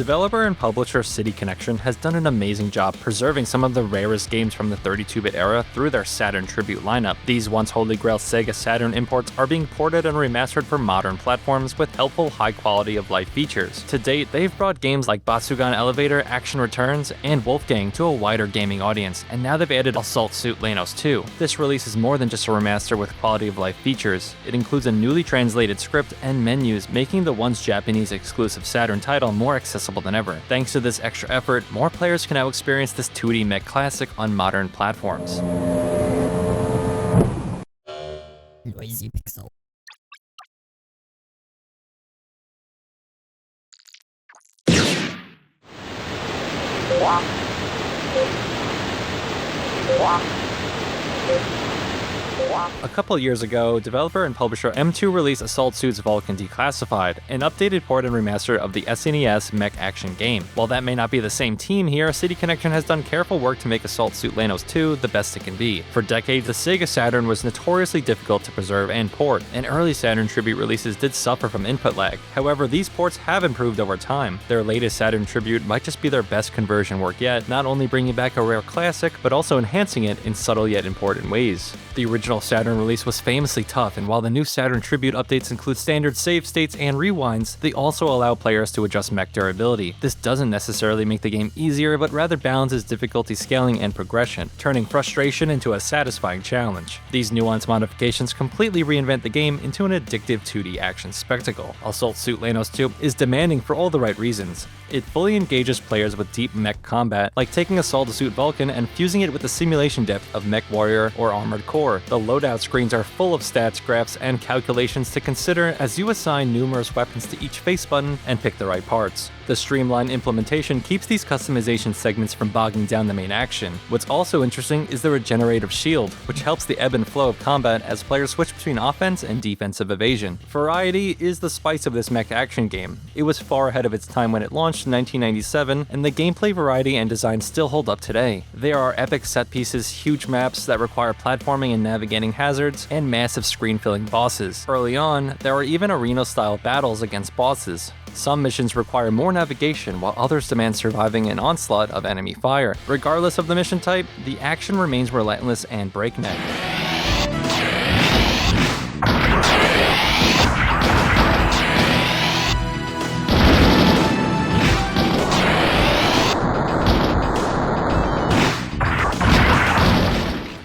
Developer and publisher City Connection has done an amazing job preserving some of the rarest games from the 32-bit era through their Saturn Tribute lineup. These once holy grail SEGA Saturn imports are being ported and remastered for modern platforms with helpful high quality of life features. To date, they've brought games like Batsugan Elevator, Action Returns, and Wolfgang to a wider gaming audience, and now they've added Assault Suit Leynos 2. This release is more than just a remaster with quality of life features. It includes a newly translated script and menus, making the once Japanese exclusive Saturn title more accessible than ever. Thanks to this extra effort, more players can now experience this 2D mech classic on modern platforms. Noisy pixel. A couple years ago, developer and publisher M2 released Assault Suit's Vulcan Declassified, an updated port and remaster of the SNES mech action game. While that may not be the same team here, City Connection has done careful work to make Assault Suit Leynos 2 the best it can be. For decades, the SEGA Saturn was notoriously difficult to preserve and port, and early Saturn Tribute releases did suffer from input lag. However, these ports have improved over time. Their latest Saturn Tribute might just be their best conversion work yet, not only bringing back a rare classic, but also enhancing it in subtle yet important ways. The original Saturn release was famously tough, and while the new Saturn Tribute updates include standard save states and rewinds, they also allow players to adjust mech durability. This doesn't necessarily make the game easier, but rather balances difficulty scaling and progression, turning frustration into a satisfying challenge. These nuanced modifications completely reinvent the game into an addictive 2D action spectacle. Assault Suit Leynos 2 is demanding for all the right reasons. It fully engages players with deep mech combat, like taking Assault Suit Vulcan and fusing it with the simulation depth of Mech Warrior or Armored Core. The loadout screens are full of stats, graphs, and calculations to consider as you assign numerous weapons to each face button and pick the right parts. The streamlined implementation keeps these customization segments from bogging down the main action. What's also interesting is the regenerative shield, which helps the ebb and flow of combat as players switch between offense and defensive evasion. Variety is the spice of this mech action game. It was far ahead of its time when it launched in 1997, and the gameplay variety and design still hold up today. There are epic set pieces, huge maps that require platforming and navigating hazards, and massive screen-filling bosses. Early on, there are even arena-style battles against bosses. Some missions require more navigation, while others demand surviving an onslaught of enemy fire. Regardless of the mission type, the action remains relentless and breakneck.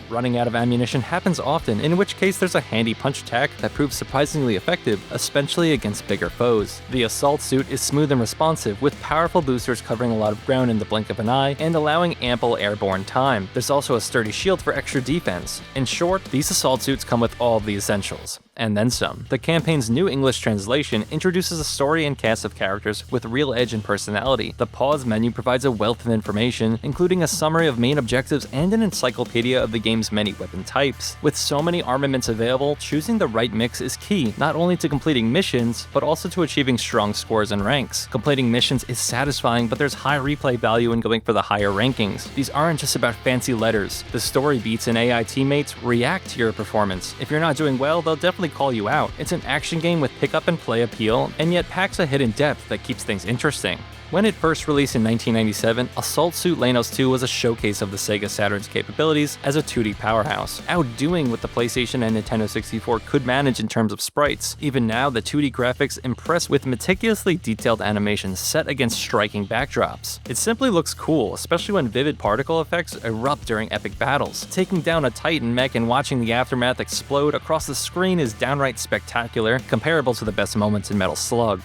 Running out of ammunition happens often, in which case there's a handy punch attack that proves surprisingly effective, especially against bigger foes. The Assault Suit is smooth and responsive, with powerful boosters covering a lot of ground in the blink of an eye and allowing ample airborne time. There's also a sturdy shield for extra defense. In short, these Assault Suits come with all of the essentials. And then some. The campaign's new English translation introduces a story and cast of characters with real edge and personality. The pause menu provides a wealth of information, including a summary of main objectives and an encyclopedia of the game's many weapon types. With so many armaments available, choosing the right mix is key, not only to completing missions, but also to achieving strong scores and ranks. Completing missions is satisfying, but there's high replay value in going for the higher rankings. These aren't just about fancy letters. The story beats and AI teammates react to your performance. If you're not doing well, they'll definitely call you out. It's an action game with pick up and play appeal, and yet packs a hidden depth that keeps things interesting. When it first released in 1997, Assault Suit Leynos 2 was a showcase of the SEGA Saturn's capabilities as a 2D powerhouse, outdoing what the PlayStation and Nintendo 64 could manage in terms of sprites. Even now, the 2D graphics impress with meticulously detailed animations set against striking backdrops. It simply looks cool, especially when vivid particle effects erupt during epic battles. Taking down a Titan mech and watching the aftermath explode across the screen is downright spectacular, comparable to the best moments in Metal Slug.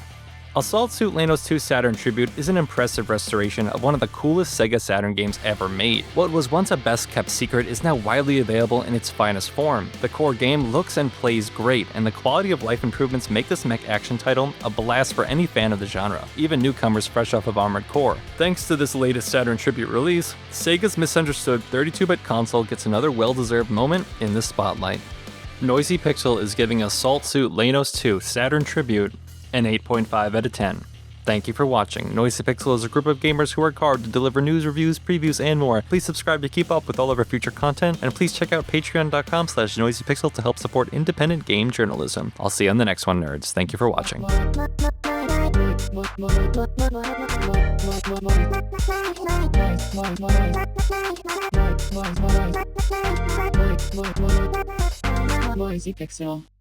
Assault Suit Leynos 2 Saturn Tribute is an impressive restoration of one of the coolest SEGA Saturn games ever made. What was once a best-kept secret is now widely available in its finest form. The core game looks and plays great, and the quality of life improvements make this mech action title a blast for any fan of the genre, even newcomers fresh off of Armored Core. Thanks to this latest Saturn Tribute release, Sega's misunderstood 32-bit console gets another well-deserved moment in the spotlight. Noisy Pixel is giving Assault Suit Leynos 2 Saturn Tribute an 8.5 out of 10. Thank you for watching. Noisy Pixel is a group of gamers who work hard to deliver news, reviews, previews, and more. Please subscribe to keep up with all of our future content, and please check out patreon.com/noisypixel to help support independent game journalism. I'll see you on the next one, nerds. Thank you for watching. Noisy Pixel.